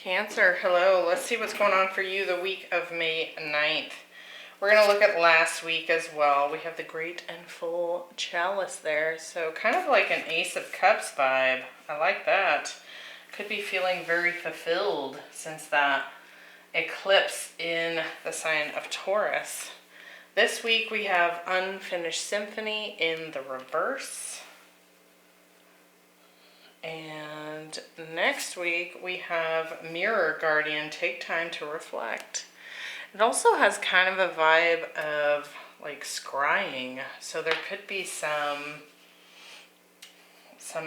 Cancer, hello. Let's see what's going on for you the week of May 9th. We're going to look at last week as well. We have the Great and Full Chalice there. So kind of like an Ace of Cups vibe. I like that. Could be feeling very fulfilled since that eclipse in the sign of Taurus. This week we have Unfinished Symphony in the reverse. And next week we have Mirror Guardian, Take Time to Reflect. It also has kind of a vibe of like scrying, so there could be some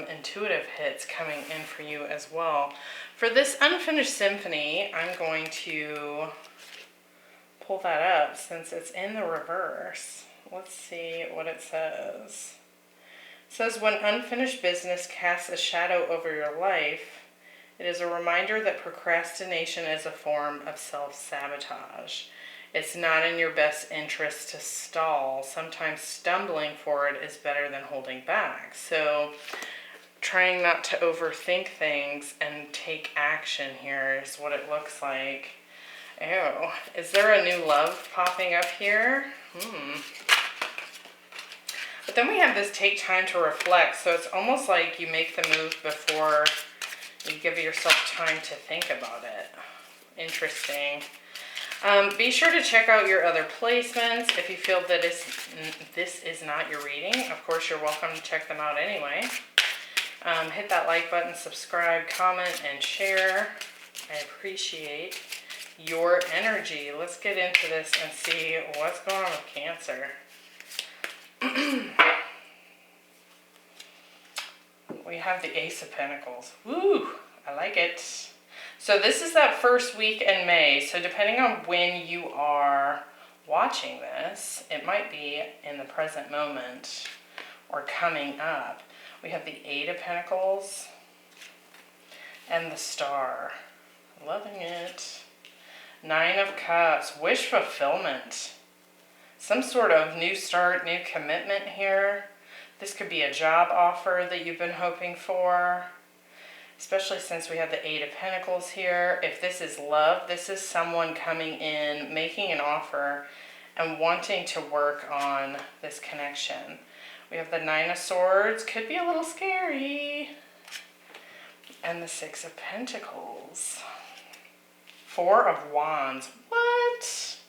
intuitive hits coming in for you as well. For this Unfinished Symphony, I'm going to pull that up since it's in the reverse. Let's see what it says. It says, when unfinished business casts a shadow over your life, it is a reminder that procrastination is a form of self-sabotage. It's not in your best interest to stall. Sometimes stumbling forward is better than holding back. So trying not to overthink things and take action here is what it looks like. Ew. Is there a new love popping up here? But then we have this take time to reflect, so it's almost like you make the move before you give yourself time to think about it. Interesting. Be sure to check out your other placements. If you feel that this is not your reading, of course you're welcome to check them out anyway. Hit that like button, subscribe, comment, and share. I appreciate your energy. Let's get into this and see what's going on with Cancer. We have the Ace of Pentacles. Woo! I like it. So this is that first week in May. So depending on when you are watching this, it might be in the present moment or coming up. We have the Eight of Pentacles and the Star. Loving it. Nine of Cups. Wish fulfillment. Some sort of new start, new commitment here. This could be a job offer that you've been hoping for, especially since we have the Eight of Pentacles here. If this is love, this is someone coming in, making an offer, and wanting to work on this connection. We have the Nine of Swords, could be a little scary, and the Six of Pentacles. Four of Wands. What?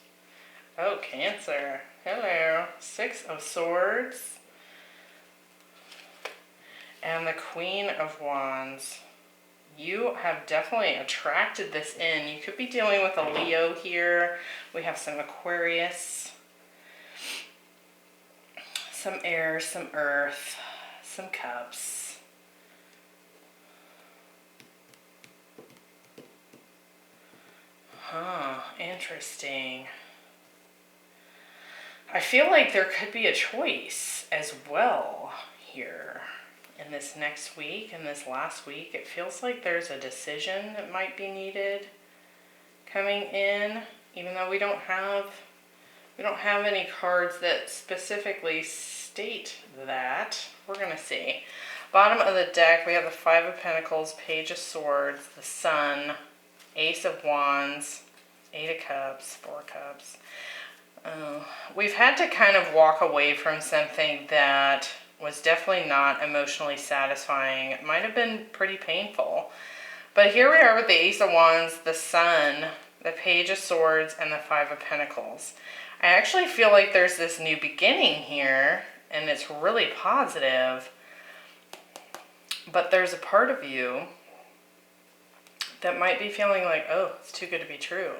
Oh, Cancer. Hello. Six of Swords. And the Queen of Wands. You have definitely attracted this in. You could be dealing with a Leo here. We have some Aquarius. Some air, some earth, some cups. Huh, interesting. I feel like there could be a choice as well here in this next week, in this last week. It feels like there's a decision that might be needed coming in, even though we don't have any cards that specifically state that. We're gonna see. Bottom of the deck, we have the Five of Pentacles, Page of Swords, the Sun, Ace of Wands, Eight of Cups, Four Cups. We've had to kind of walk away from something that was definitely not emotionally satisfying. It might have been pretty painful. But here we are with the Ace of Wands, the Sun, the Page of Swords, and the Five of Pentacles. I actually feel like there's this new beginning here, and it's really positive. But there's a part of you that might be feeling like, oh, it's too good to be true.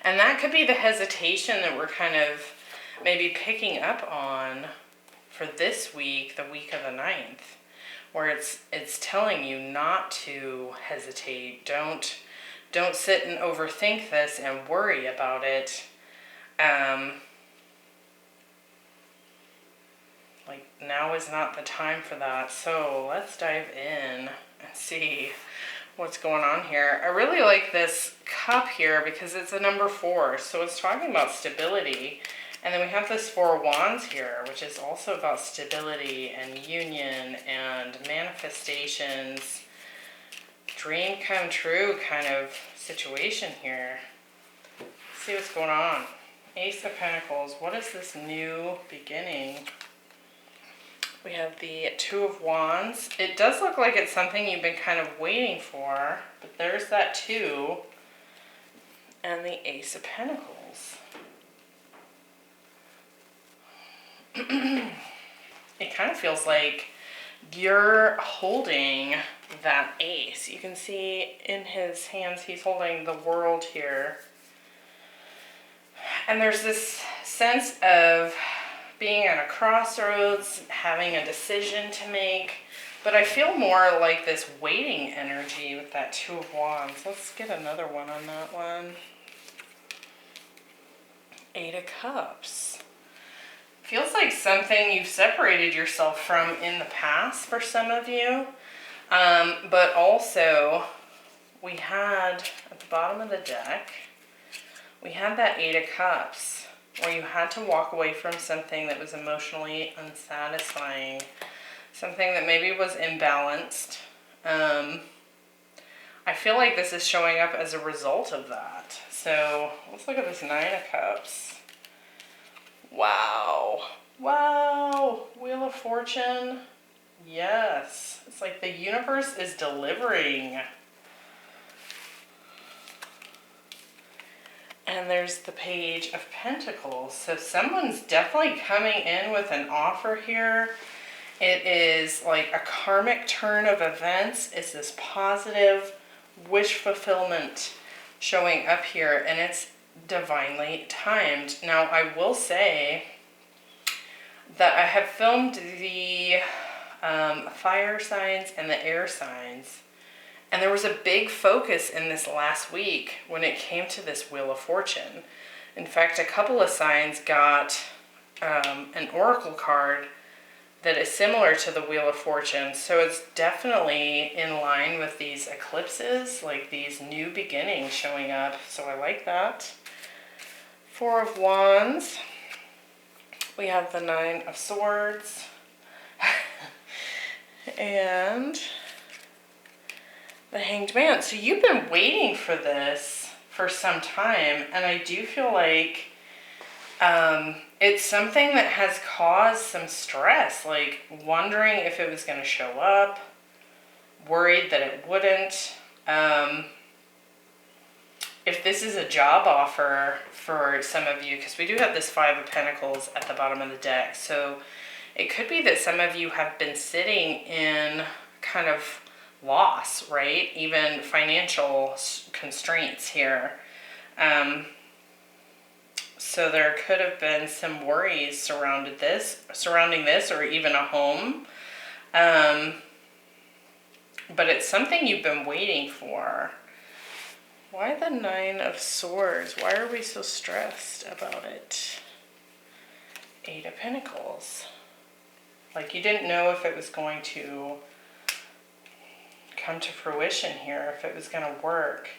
And that could be the hesitation that we're kind of maybe picking up on for this week, the week of the 9th, where it's telling you not to hesitate. Don't sit and overthink this and worry about it. Like, now is not the time for that. So let's dive in and see what's going on here. I really like this cup here because it's a number 4. So it's talking about stability. And then we have this Four of Wands here, which is also about stability and union and manifestations, dream come true kind of situation here. Let's see what's going on. Ace of Pentacles. What is this new beginning? We have the Two of Wands. It does look like it's something you've been kind of waiting for, but there's that Two. And the Ace of Pentacles. It kind of feels like you're holding that ace. You can see in his hands he's holding the World here. And there's this sense of being at a crossroads, having a decision to make. But I feel more like this waiting energy with that Two of Wands. Let's get another one on that one. Eight of Cups. Feels like something you've separated yourself from in the past for some of you. But also, we had, at the bottom of the deck, we had that Eight of Cups, where you had to walk away from something that was emotionally unsatisfying, something that maybe was imbalanced. I feel like this is showing up as a result of that. So let's look at this Nine of Cups. Wow. Wow. Wheel of Fortune. Yes. It's like the universe is delivering. And there's the Page of Pentacles. So someone's definitely coming in with an offer here. It is like a karmic turn of events. It's this positive wish fulfillment showing up here, and it's divinely timed. Now, I will say that I have filmed the fire signs and the air signs, and there was a big focus in this last week when it came to this Wheel of Fortune. In fact, a couple of signs got an oracle card that is similar to the Wheel of Fortune. So it's definitely in line with these eclipses, like these new beginnings showing up. So I like that. Four of Wands. We have the Nine of Swords. And the Hanged Man. So you've been waiting for this for some time, and I do feel like it's something that has caused some stress, like wondering if it was going to show up, worried that it wouldn't. If this is a job offer for some of you, because we do have this Five of Pentacles at the bottom of the deck, so it could be that some of you have been sitting in kind of loss, right? Even financial constraints here. So there could have been some worries surrounding this, or even a home. But it's something you've been waiting for. Why the Nine of Swords? Why are we so stressed about it? Eight of Pentacles. Like you didn't know if it was going to come to fruition here, if it was going to work.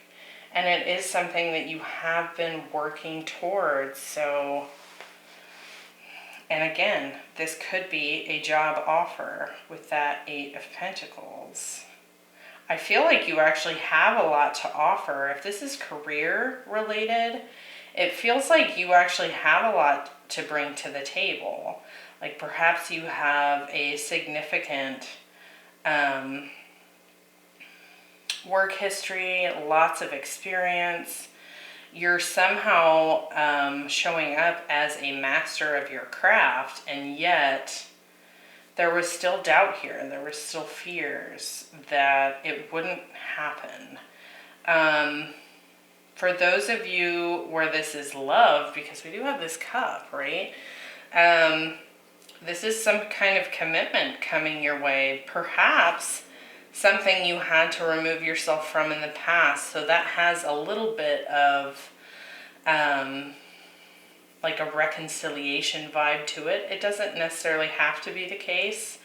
And it is something that you have been working towards. So, and again, this could be a job offer with that Eight of Pentacles. I feel like you actually have a lot to offer. If this is career related, it feels like you actually have a lot to bring to the table. Like perhaps you have a significant work history, lots of experience. You're somehow showing up as a master of your craft, and yet there was still doubt here, and there was still fears that it wouldn't happen. For those of you where this is love, because we do have this cup, right? This is some kind of commitment coming your way. Perhaps something you had to remove yourself from in the past. So that has a little bit of like a reconciliation vibe to it. It doesn't necessarily have to be the case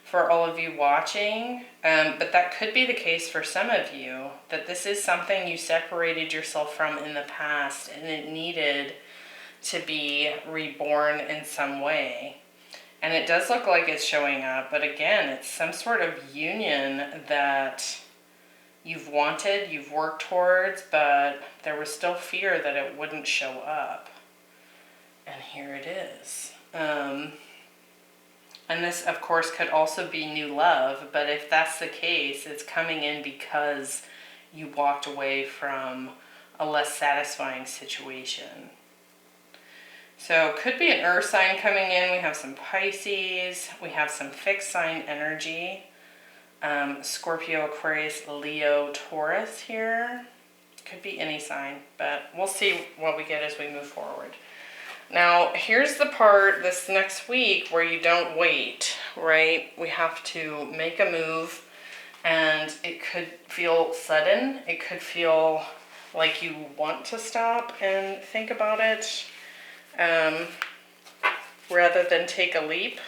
for all of you watching, but that could be the case for some of you, that this is something you separated yourself from in the past and it needed to be reborn in some way. And it does look like it's showing up, but again, it's some sort of union that you've wanted, you've worked towards, but there was still fear that it wouldn't show up. And here it is. And this, of course, could also be new love, but if that's the case, it's coming in because you walked away from a less satisfying situation. So could be an earth sign coming in. We have some Pisces. We have some fixed sign energy. Scorpio, Aquarius, Leo, Taurus here. Could be any sign, but we'll see what we get as we move forward. Now, here's the part this next week where you don't wait, right? We have to make a move, and it could feel sudden. It could feel like you want to stop and think about it. Rather than take a leap.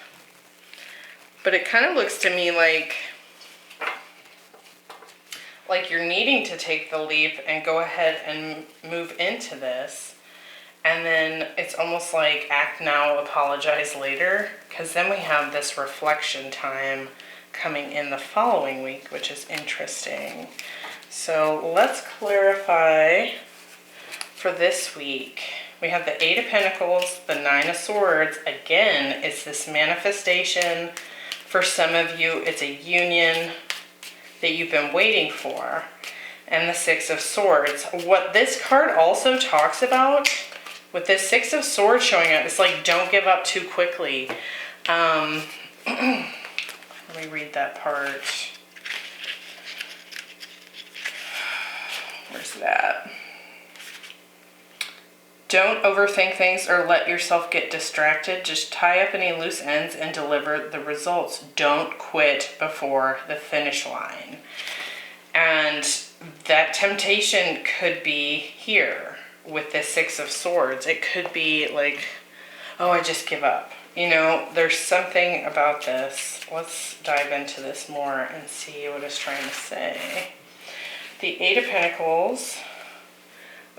But it kind of looks to me like you're needing to take the leap and go ahead and move into this. And then it's almost like act now, apologize later. Because then we have this reflection time coming in the following week, which is interesting. So let's clarify for this week. We have the Eight of Pentacles, the Nine of Swords. Again, it's this manifestation. For some of you, it's a union that you've been waiting for. And the Six of Swords. What this card also talks about, with this Six of Swords showing up, it's like, don't give up too quickly. Let me read that part. Where's that? Don't overthink things or let yourself get distracted. Just tie up any loose ends and deliver the results. Don't quit before the finish line. And that temptation could be here with this Six of Swords. It could be like, oh, I just give up. You know, there's something about this. Let's dive into this more and see what it's trying to say. The Eight of Pentacles.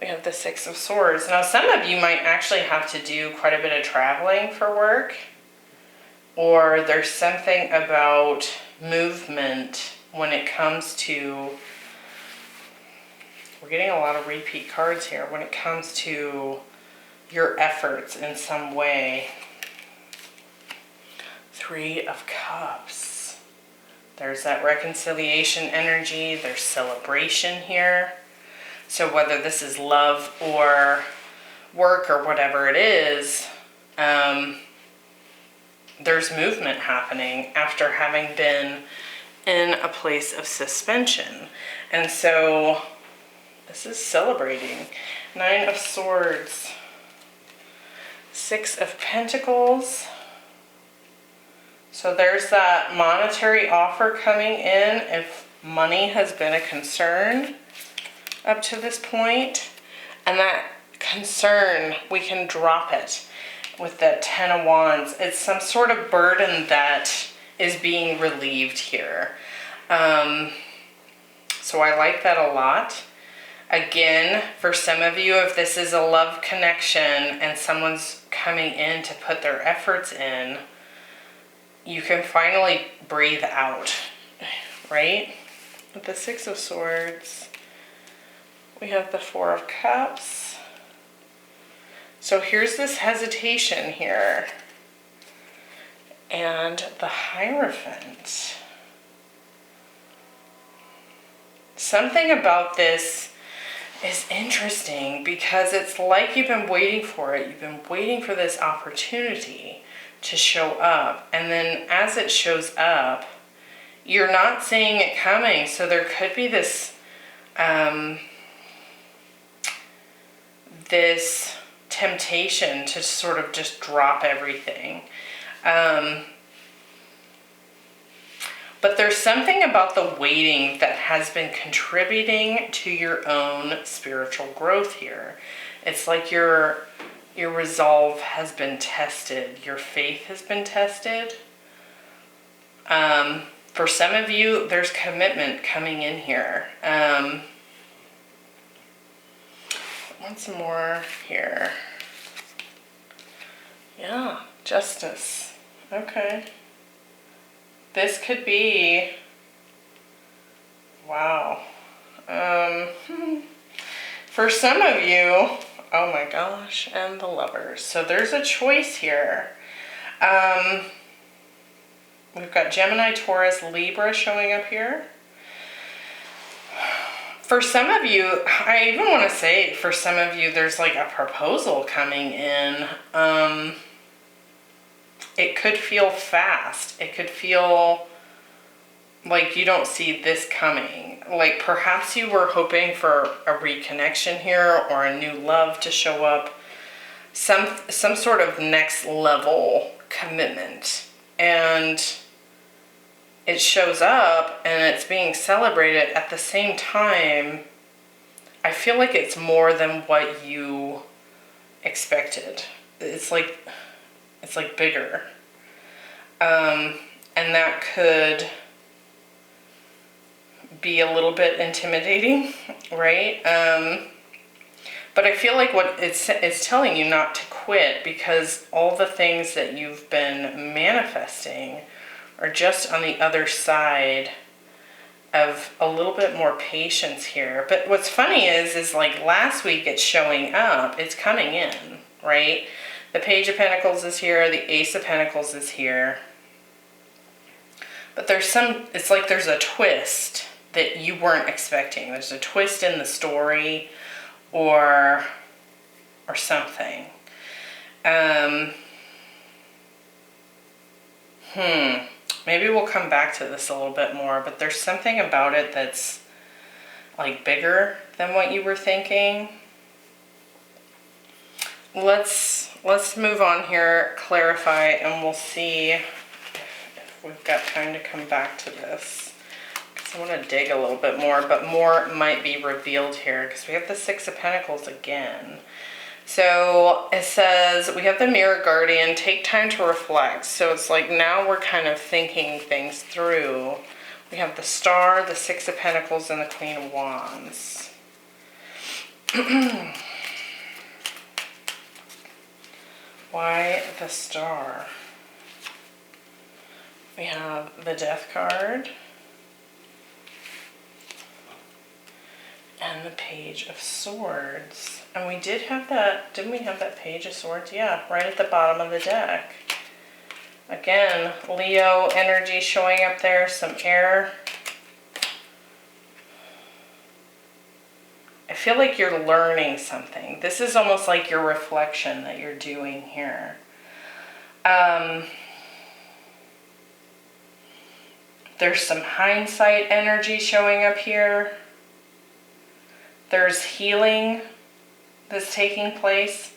We have the Six of Swords. Now, some of you might actually have to do quite a bit of traveling for work, or there's something about movement when it comes to, we're getting a lot of repeat cards here, when it comes to your efforts in some way. Three of Cups. There's that reconciliation energy. There's celebration here. So whether this is love or work or whatever it is, there's movement happening after having been in a place of suspension. And so this is celebrating. Nine of Swords. Six of Pentacles. So there's that monetary offer coming in if money has been a concern up to this point, and that concern, we can drop it with the Ten of Wands. It's some sort of burden that is being relieved here. So I like that a lot. Again, for some of you, if this is a love connection and someone's coming in to put their efforts in, you can finally breathe out, right? With the Six of Swords. We have the Four of Cups. So here's this hesitation here. And the Hierophant. Something about this is interesting because it's like you've been waiting for it. You've been waiting for this opportunity to show up. And then as it shows up, you're not seeing it coming. So there could be this this temptation to sort of just drop everything. But there's something about the waiting that has been contributing to your own spiritual growth here. It's like your resolve has been tested. Your faith has been tested. For some of you, there's commitment coming in here. Once more here. Yeah, Justice. Okay. This could be, wow, For some of you, oh my gosh, and the Lovers. So there's a choice here. We've got Gemini, Taurus, Libra showing up here. For some of you, I even want to say, for some of you, there's like a proposal coming in. It could feel fast. It could feel like you don't see this coming. Like perhaps you were hoping for a reconnection here or a new love to show up. Some sort of next level commitment. And it shows up and it's being celebrated at the same time. I feel like it's more than what you expected. It's like bigger. And that could be a little bit intimidating, right? But I feel like what it's telling you not to quit, because all the things that you've been manifesting are just on the other side of a little bit more patience here. But what's funny is like last week it's showing up, it's coming in, right? The Page of Pentacles is here, the Ace of Pentacles is here. But it's like there's a twist that you weren't expecting. There's a twist in the story or something. Maybe we'll come back to this a little bit more, but there's something about it that's like bigger than what you were thinking. Let's move on here, clarify, and we'll see if we've got time to come back to this. Because I want to dig a little bit more, but more might be revealed here because we have the Six of Pentacles again. So it says we have the Mirror Guardian, take time to reflect. So it's like now we're kind of thinking things through. We have the Star, the Six of Pentacles, and the Queen of Wands. Why the Star? We have the Death card and the Page of Swords. And we did have that, didn't we have that Page of Swords? Yeah, right at the bottom of the deck. Again, Leo energy showing up there, some air. I feel like you're learning something. This is almost like your reflection that you're doing here. There's some hindsight energy showing up here. There's healing that's taking place.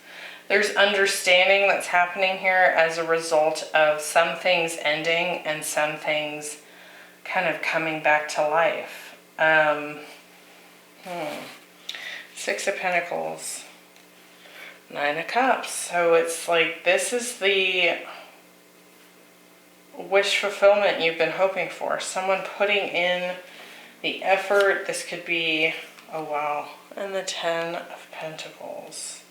There's understanding that's happening here as a result of some things ending and some things kind of coming back to life. Six of Pentacles, Nine of Cups. So it's like this is the wish fulfillment you've been hoping for. Someone putting in the effort. This could be, oh wow, and the Ten of Pentacles.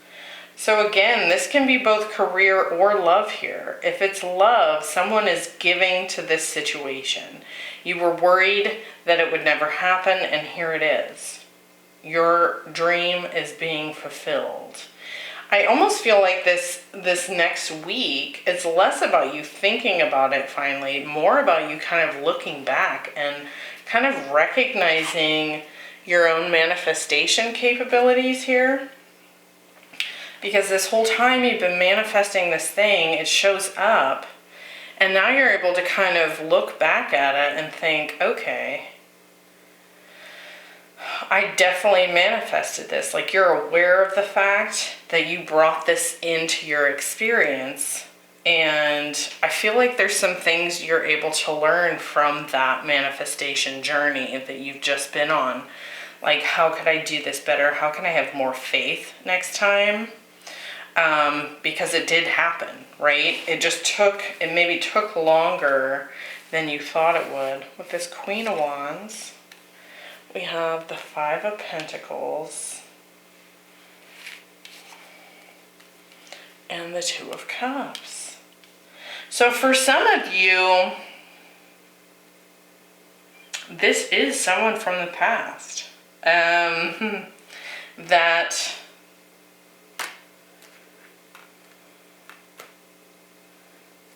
So again, this can be both career or love here. If it's love, someone is giving to this situation. You were worried that it would never happen, and here it is. Your dream is being fulfilled. I almost feel like this next week is less about you thinking about it finally, more about you kind of looking back and kind of recognizing your own manifestation capabilities here. Because this whole time you've been manifesting this thing, it shows up, and now you're able to kind of look back at it and think, okay, I definitely manifested this. Like you're aware of the fact that you brought this into your experience, and I feel like there's some things you're able to learn from that manifestation journey that you've just been on. Like, how could I do this better? How can I have more faith next time? Because it did happen, right? It maybe took longer than you thought it would. With this Queen of Wands, we have the Five of Pentacles and the Two of Cups. So for some of you, this is someone from the past. that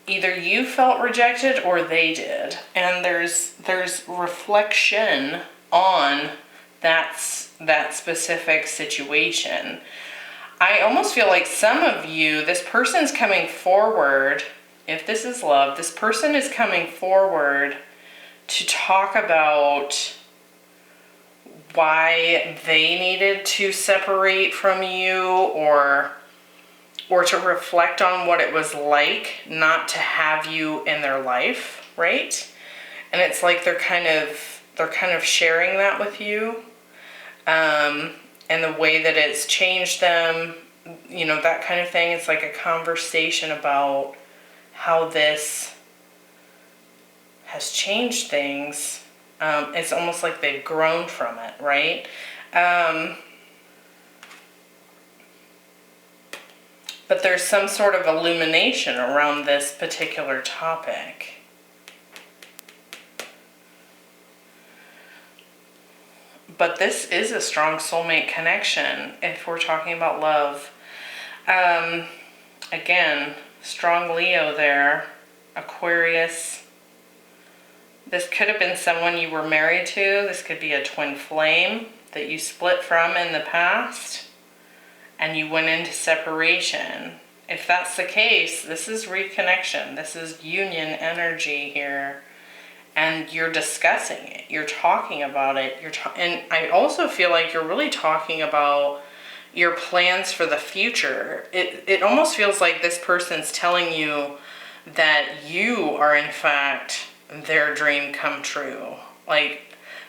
either you felt rejected or they did. And there's reflection on that specific situation. I almost feel like some of you, this person's coming forward. If this is love, this person is coming forward to talk about why they needed to separate from you, or to reflect on what it was like not to have you in their life, right? And it's like they're kind of sharing that with you, and the way that it's changed them, you know, that kind of thing. It's like a conversation about how this has changed things. It's almost like they've grown from it, right? But there's some sort of illumination around this particular topic. But this is a strong soulmate connection if we're talking about love. Again, strong Leo there, Aquarius. This could have been someone you were married to. This could be a twin flame that you split from in the past and you went into separation. If that's the case, this is reconnection. This is union energy here. And you're discussing it. You're talking about it. And I also feel like you're really talking about your plans for the future. It almost feels like this person's telling you that you are in fact their dream come true. Like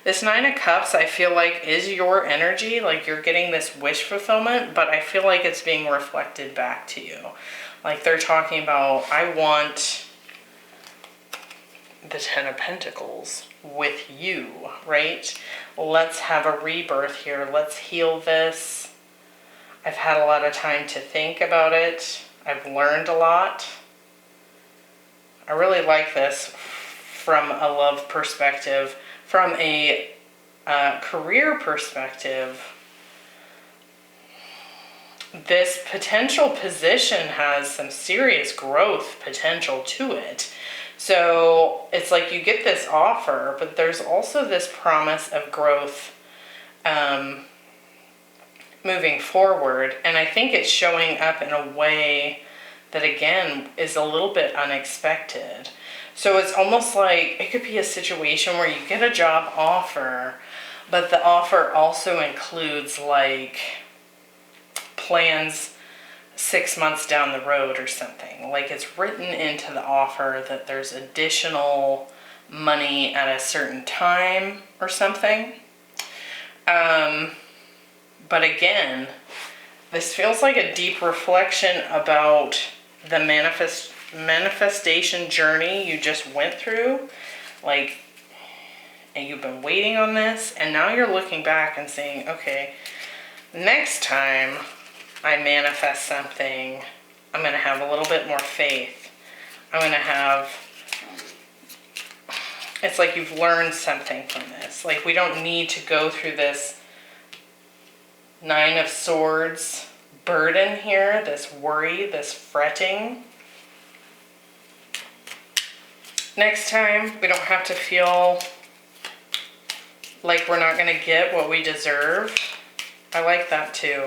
this 9 of Cups, I feel like is your energy. Like you're getting this wish fulfillment, but I feel like it's being reflected back to you. Like they're talking about, I want the 10 of Pentacles with you, right? Let's have a rebirth here. Let's heal this. I've had a lot of time to think about it. I've learned a lot. I really like this from a love perspective. From a career perspective, this potential position has some serious growth potential to it. So it's like you get this offer, but there's also this promise of growth moving forward. And I think it's showing up in a way that, again, is a little bit unexpected. So it's almost like it could be a situation where you get a job offer, but the offer also includes like plans 6 months down the road or something. Like it's written into the offer that there's additional money at a certain time or something. But again, this feels like a deep reflection about the manifestation journey you just went through. Like, and you've been waiting on this, and now you're looking back and saying, okay, next time I manifest something, I'm going to have a little bit more faith. I'm going to have, it's like you've learned something from this. Like we don't need to go through this 9 of Swords burden here, this worry, this fretting. Next time, we don't have to feel like we're not going to get what we deserve. I like that too.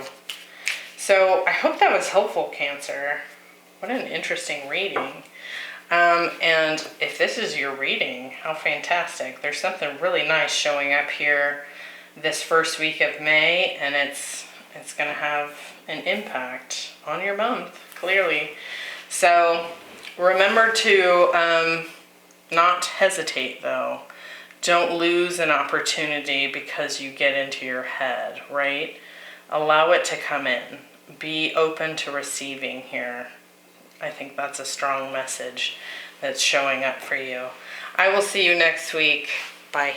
So I hope that was helpful, Cancer. What an interesting reading. And if this is your reading, how fantastic. There's something really nice showing up here this first week of May, and it's going to have an impact on your month, clearly. So remember to not hesitate, though. Don't lose an opportunity because you get into your head, right? Allow it to come in. Be open to receiving here. I think that's a strong message that's showing up for you. I will see you next week. Bye.